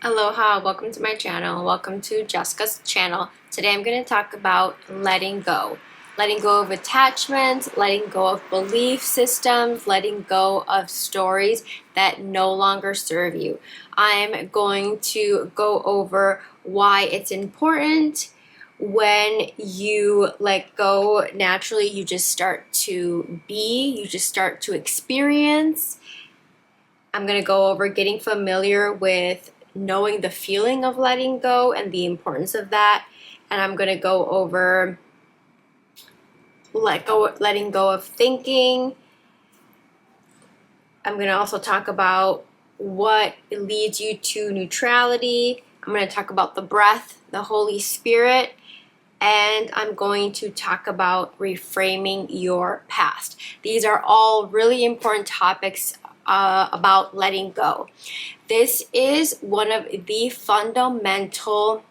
Aloha, welcome to my channel. Welcome to Jessica's channel. Today I'm going to talk about letting go. Letting go of attachments, letting go of belief systems, letting go of stories that no longer serve you. I'm going to go over why it's important. When you let go, naturally you just start to be, you just start to experience. I'm going to go over getting familiar with knowing the feeling of letting go and the importance of that. And I'm going to go over letting go of thinking. I'm going to also talk about what leads you to neutrality. I'm going to talk about the breath, the Holy Spirit, and I'm going to talk about reframing your past. These are all really important topics about letting go. This is one of the fundamental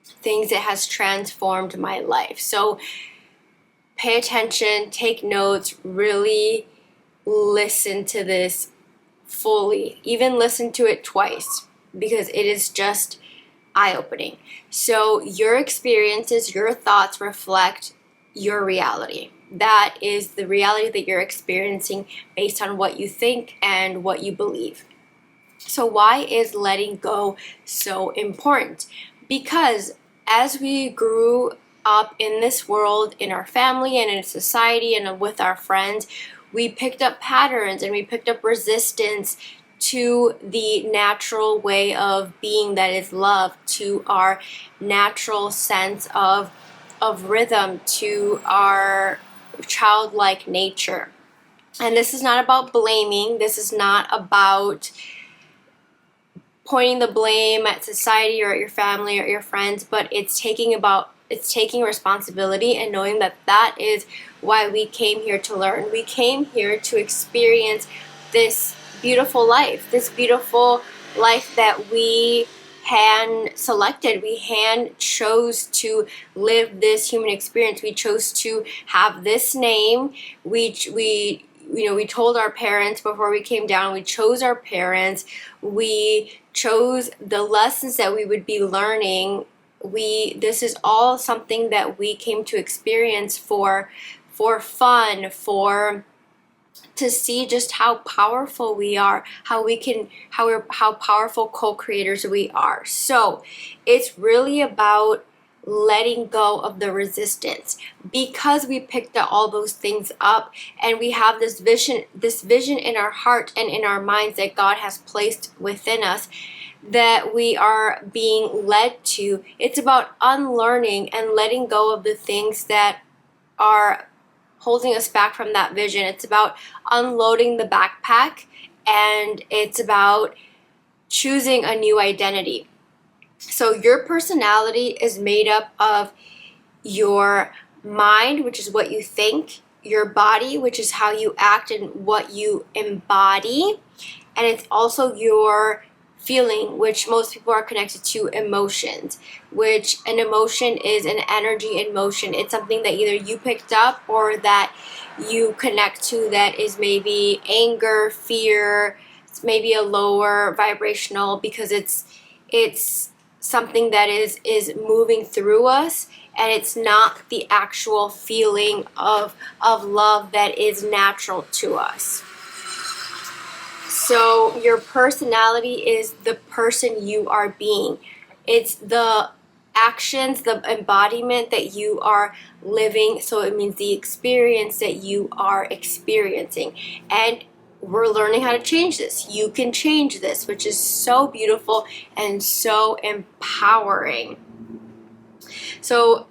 things that has transformed my life. So pay attention, take notes, really listen to this fully. Even listen to it twice because it is just eye-opening. So your experiences, your thoughts reflect your reality. That is the reality that you're experiencing based on what you think and what you believe. So why is letting go so important? Because as we grew up in this world, in our family and in society and with our friends, we picked up patterns and we picked up resistance to the natural way of being that is love, to our natural sense of rhythm, to our childlike nature. And this is not about blaming. This is not about pointing the blame at society or at your family or your friends, but it's taking responsibility and knowing that that is why we came here to learn. We came here to experience this beautiful life that we hand selected. We hand chose to live this human experience. We chose to have this name. We told our parents before we came down. We chose our parents. We chose the lessons that we would be learning. This is all something that we came to experience for fun, to see just how powerful we are, how powerful co-creators we are. So it's really about letting go of the resistance, because we picked all those things up and we have this vision in our heart and in our minds that God has placed within us that we are being led to. It's about unlearning and letting go of the things that are holding us back from that vision. It's about unloading the backpack, and it's about choosing a new identity. So your personality is made up of your mind, which is what you think, your body, which is how you act and what you embody, and it's also your feeling, which most people are connected to emotions, which an emotion is an energy in motion. It's something that either you picked up or that you connect to, that is maybe anger, fear. It's maybe a lower vibrational because it's something that is moving through us, and it's not the actual feeling of love that is natural to us. So your personality is the person you are being. It's the actions, the embodiment that you are living. So it means the experience that you are experiencing. And we're learning how to change this. You can change this, which is so beautiful and so empowering. So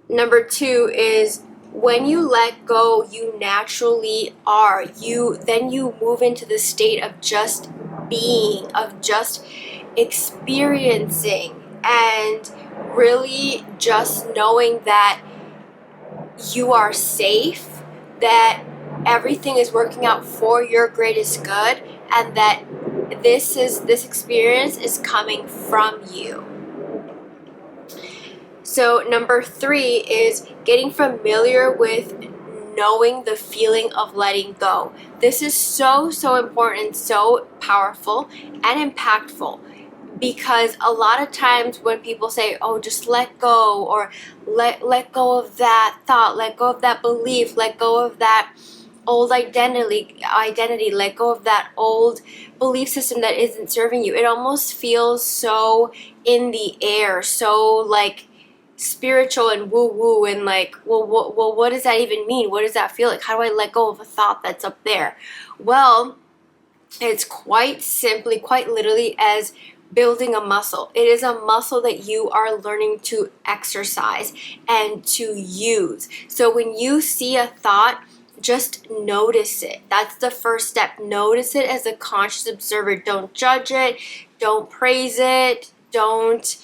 number 2 is, when you let go, you naturally are. Then you move into the state of just being, of just experiencing, and really just knowing that you are safe, that everything is working out for your greatest good, and that this experience is coming from you. So number 3 is getting familiar with knowing the feeling of letting go. This is so important, so powerful and impactful, Because a lot of times when people say, oh, just let go, or let go of that thought, let go of that belief, let go of that old identity, let go of that old belief system that isn't serving you, it almost feels so in the air, so like spiritual and woo woo, and like, well, what does that even mean? What does that feel like? How do I let go of a thought that's up there? Well, it's quite simply, quite literally, as building a muscle. It is a muscle that you are learning to exercise and to use. So when you see a thought, just notice it. That's the first step. Notice it as a conscious observer. Don't judge it. Don't praise it. Don't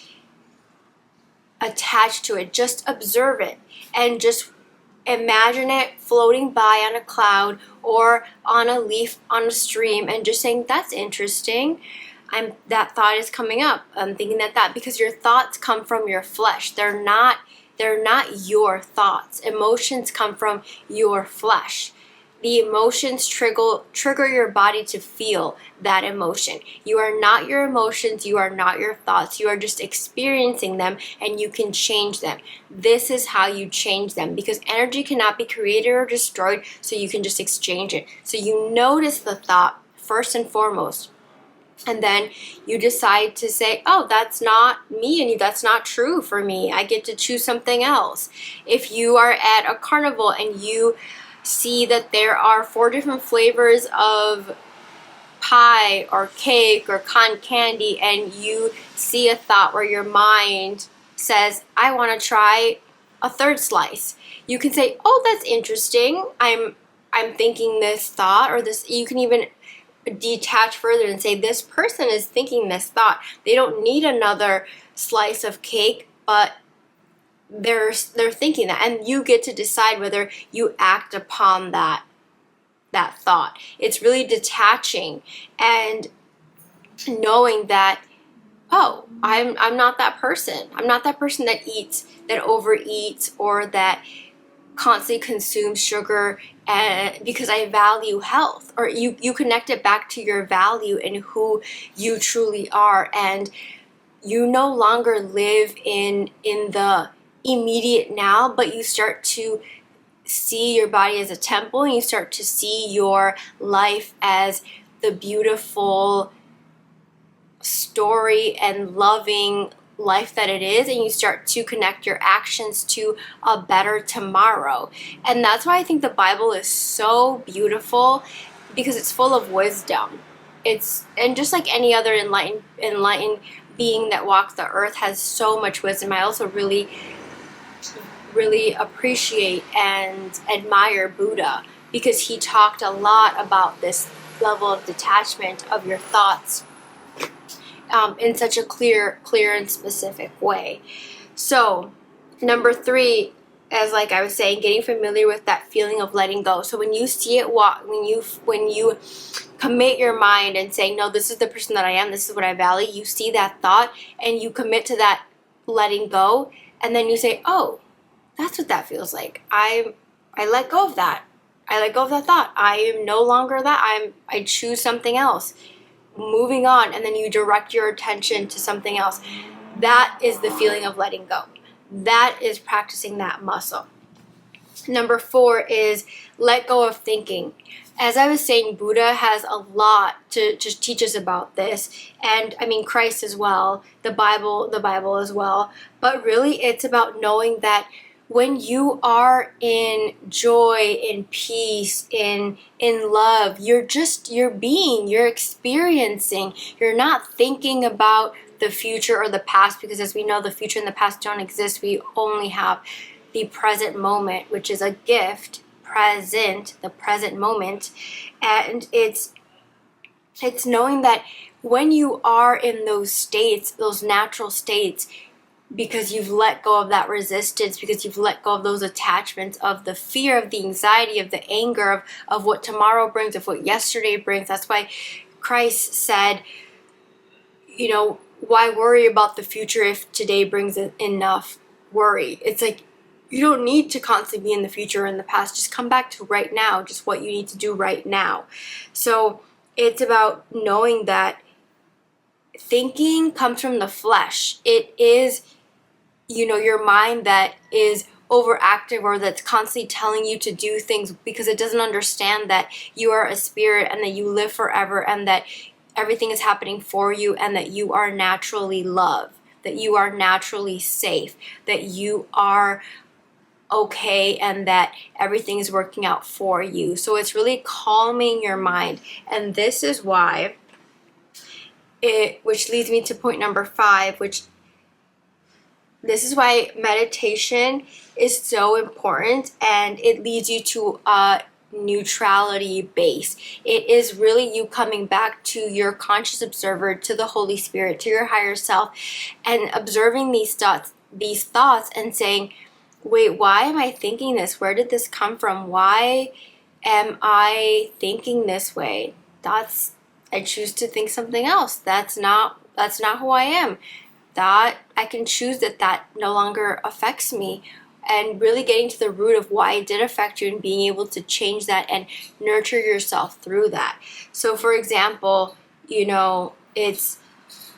attach to it. Just observe it and just imagine it floating by on a cloud or on a leaf on a stream, and just saying, that's interesting. That thought is coming up. I'm thinking that because your thoughts come from your flesh. They're not your thoughts. Emotions come from your flesh. The emotions trigger your body to feel that emotion. You are not your emotions, you are not your thoughts. You are just experiencing them, and you can change them. This is how you change them, because energy cannot be created or destroyed, so you can just exchange it. So you notice the thought first and foremost. And then you decide to say, oh, that's not me, and that's not true for me. I get to choose something else. If you are at a carnival and you see that there are 4 different flavors of pie or cake or cotton candy, and you see a thought where your mind says, I want to try a 3rd slice, you can say, oh, that's interesting. I'm thinking this thought, or this. You can even detach further and say, this person is thinking this thought. They don't need another slice of cake, but they're thinking that, and you get to decide whether you act upon that thought. It's really detaching and knowing that, oh, I'm not that person. I'm not that person that overeats, or that constantly consumes sugar, and because I value health. Or you connect it back to your value and who you truly are, and you no longer live in the immediate now, but you start to see your body as a temple, and you start to see your life as the beautiful story and loving life that it is, and you start to connect your actions to a better tomorrow. And that's why I think the Bible is so beautiful, because it's full of wisdom. And just like any other enlightened being that walks the earth has so much wisdom, I also really appreciate and admire Buddha, because he talked a lot about this level of detachment of your thoughts in such a clear and specific way. So number 3, as like I was saying, getting familiar with that feeling of letting go. So when you see it when you commit your mind and say, no, this is the person that I am, this is what I value, you see that thought and you commit to that letting go, and then you say, oh, that's what that feels like. I let go of that. I let go of that thought. I am no longer that. I choose something else. Moving on, and then you direct your attention to something else. That is the feeling of letting go. That is practicing that muscle. Number 4 is let go of thinking. As I was saying, Buddha has a lot to just teach us about this, and I mean Christ as well, the Bible as well. But really, it's about knowing that when you are in joy, in peace, in love, you're experiencing. You're not thinking about the future or the past, because as we know, the future and the past don't exist. We only have the present moment, which is a gift, the present moment. And it's knowing that when you are in those states, those natural states, because you've let go of that resistance, because you've let go of those attachments, of the fear, of the anxiety, of the anger, of what tomorrow brings, of what yesterday brings. That's why Christ said, why worry about the future if today brings enough worry? It's like, you don't need to constantly be in the future or in the past. Just come back to right now, just what you need to do right now. So it's about knowing that thinking comes from the flesh. It is, your mind that is overactive or that's constantly telling you to do things because it doesn't understand that you are a spirit and that you live forever and that everything is happening for you and that you are naturally loved, that you are naturally safe, that you are okay, and that everything is working out for you. So it's really calming your mind. And this is why which leads me to point number 5, this is why meditation is so important, and it leads you to a neutrality base. It is really you coming back to your conscious observer, to the Holy Spirit, to your higher self, and observing these thoughts and saying, wait, why am I thinking this? Where did this come from? Why am I thinking this way? I choose to think something else. That's not who I am. That I can choose that no longer affects me, and really getting to the root of why it did affect you and being able to change that and nurture yourself through that. So for example, it's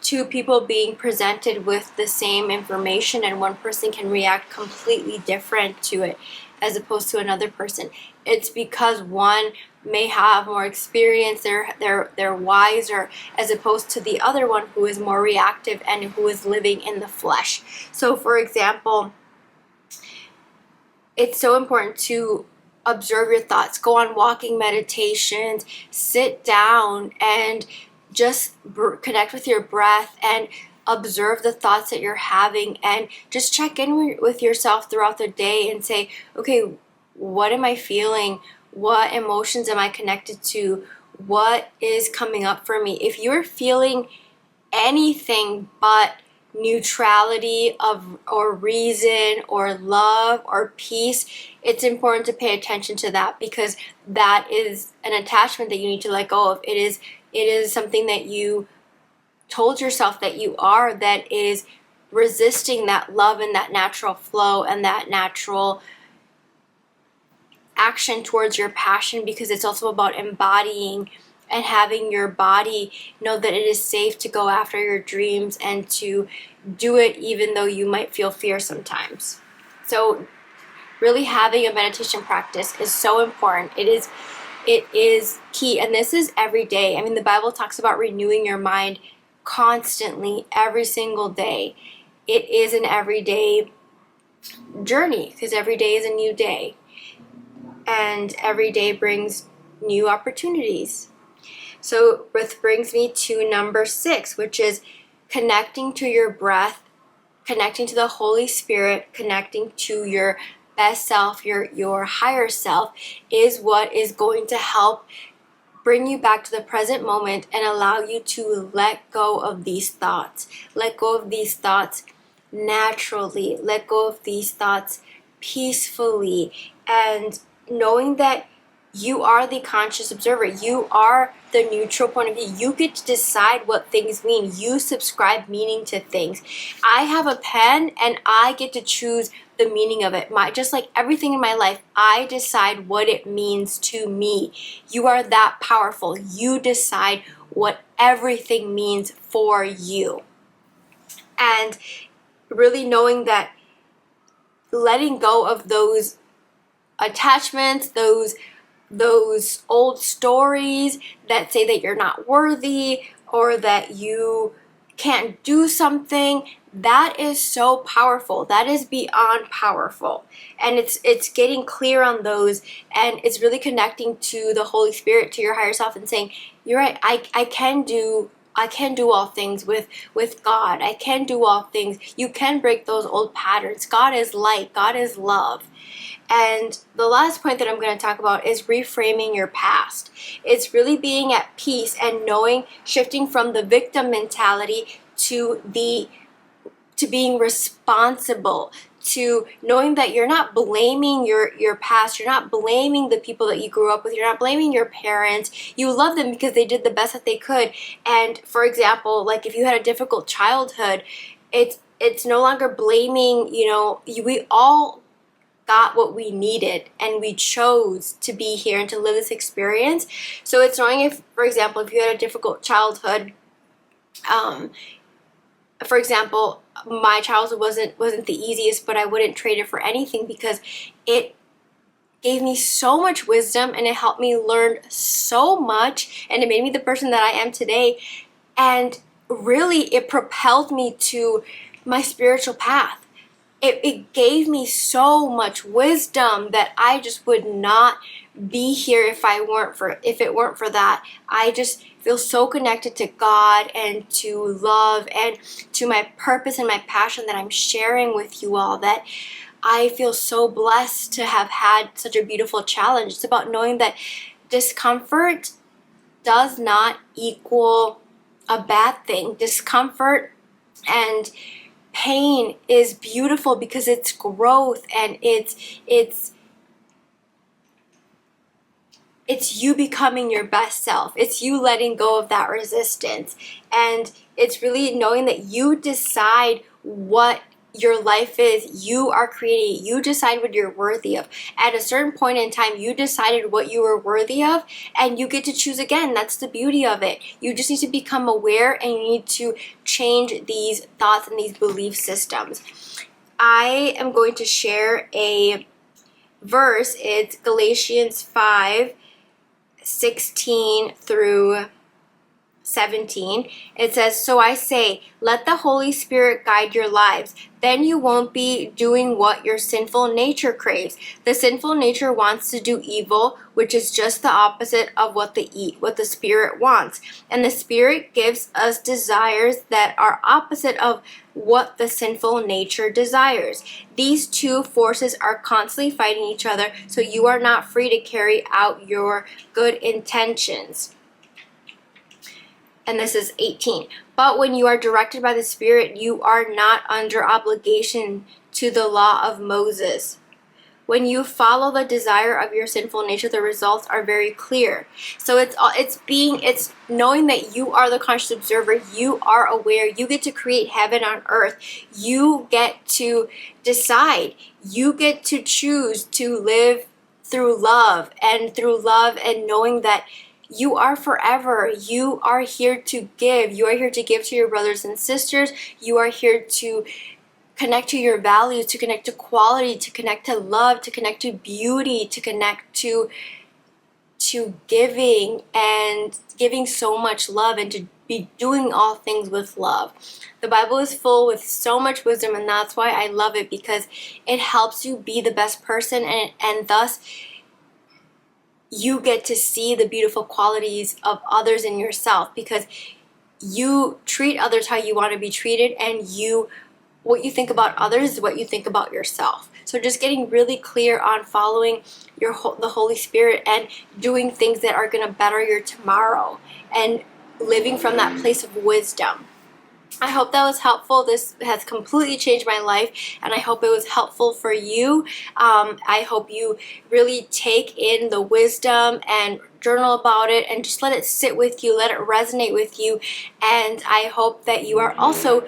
two people being presented with the same information, and one person can react completely different to it as opposed to another person. It's because one may have more experience, they're wiser, as opposed to the other one who is more reactive and who is living in the flesh. So for example, it's so important to observe your thoughts, go on walking meditations, sit down and just connect with your breath and observe the thoughts that you're having, and just check in with yourself throughout the day and say, okay, what am I feeling? What emotions am I connected to? What is coming up for me? If you're feeling anything but neutrality or reason or love or peace, it's important to pay attention to that, because that is an attachment that you need to let go of. It is something that you told yourself that you are, that is resisting that love and that natural flow and that natural action towards your passion, because it's also about embodying and having your body know that it is safe to go after your dreams and to do it even though you might feel fear sometimes. So really having a meditation practice is so important. It is key, and this is every day. I mean, the Bible talks about renewing your mind constantly every single day. It is an everyday journey, because every day is a new day, and every day brings new opportunities. So this brings me to number 6, which is connecting to your breath, connecting to the Holy Spirit, connecting to your best self, your higher self, is what is going to help bring you back to the present moment and allow you to let go of these thoughts. Let go of these thoughts naturally. Let go of these thoughts peacefully, and knowing that you are the conscious observer. You are the neutral point of view. You get to decide what things mean. You subscribe meaning to things. I have a pen and I get to choose the meaning of it. Just like everything in my life, I decide what it means to me. You are that powerful. You decide what everything means for you. And really knowing that letting go of those attachments, those old stories that say that you're not worthy or that you can't do something, that is so powerful. That is beyond powerful. And it's getting clear on those, and it's really connecting to the Holy Spirit, to your higher self, and saying, you're right, I can do all things with God. I can do all things. You can break those old patterns. God is light. God is love. And the last point that I'm going to talk about is reframing your past. It's really being at peace and shifting from the victim mentality to being responsible, to knowing that you're not blaming your past, you're not blaming the people that you grew up with, you're not blaming your parents. You love them because they did the best that they could. And for example, like if you had a difficult childhood, it's no longer blaming, we all got what we needed and we chose to be here and to live this experience. So it's knowing if, for example, if you had a difficult childhood For example, my childhood wasn't the easiest, but I wouldn't trade it for anything because it gave me so much wisdom and it helped me learn so much and it made me the person that I am today. And really, it propelled me to my spiritual path. It gave me so much wisdom that I just would not be here if it weren't for that. I just feel so connected to God and to love and to my purpose and my passion that I'm sharing with you all, that I feel so blessed to have had such a beautiful challenge. It's about knowing that discomfort does not equal a bad thing. Discomfort and pain is beautiful because it's growth and it's you becoming your best self. It's you letting go of that resistance. And it's really knowing that you decide what your life is. You are creating. You decide what you're worthy of. At a certain point in time, you decided what you were worthy of, and you get to choose again. That's the beauty of it. You just need to become aware, and you need to change these thoughts and these belief systems. I am going to share a verse. It's Galatians 5:16 through 17. It says, "So I say, let the Holy Spirit guide your lives. Then you won't be doing what your sinful nature craves. The sinful nature wants to do evil, which is just the opposite of what the Spirit wants. And the Spirit gives us desires that are opposite of what the sinful nature desires. These two forces are constantly fighting each other, so you are not free to carry out your good intentions." And this is 18. "But when you are directed by the Spirit, you are not under obligation to the law of Moses. When you follow the desire of your sinful nature, the results are very clear." So it's knowing that you are the conscious observer. You are aware. You get to create heaven on earth. You get to decide. You get to choose to live through love and knowing that you are forever. You are here to give. You are here to give to your brothers and sisters. You are here to connect to your values, to connect to quality, to connect to love, to connect to beauty, to connect to giving and giving so much love, and to be doing all things with love. The Bible is full with so much wisdom, and that's why I love it, because it helps you be the best person, and thus you get to see the beautiful qualities of others in yourself, because you treat others how you want to be treated, and what you think about others is what you think about yourself. So just getting really clear on following the Holy Spirit and doing things that are going to better your tomorrow and living from that place of wisdom. I hope that was helpful. This has completely changed my life, and I hope it was helpful for you. I hope you really take in the wisdom and journal about it and just let it sit with you, let it resonate with you, and I hope that you are also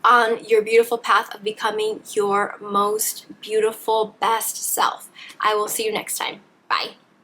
on your beautiful path of becoming your most beautiful, best self. I will see you next time. Bye.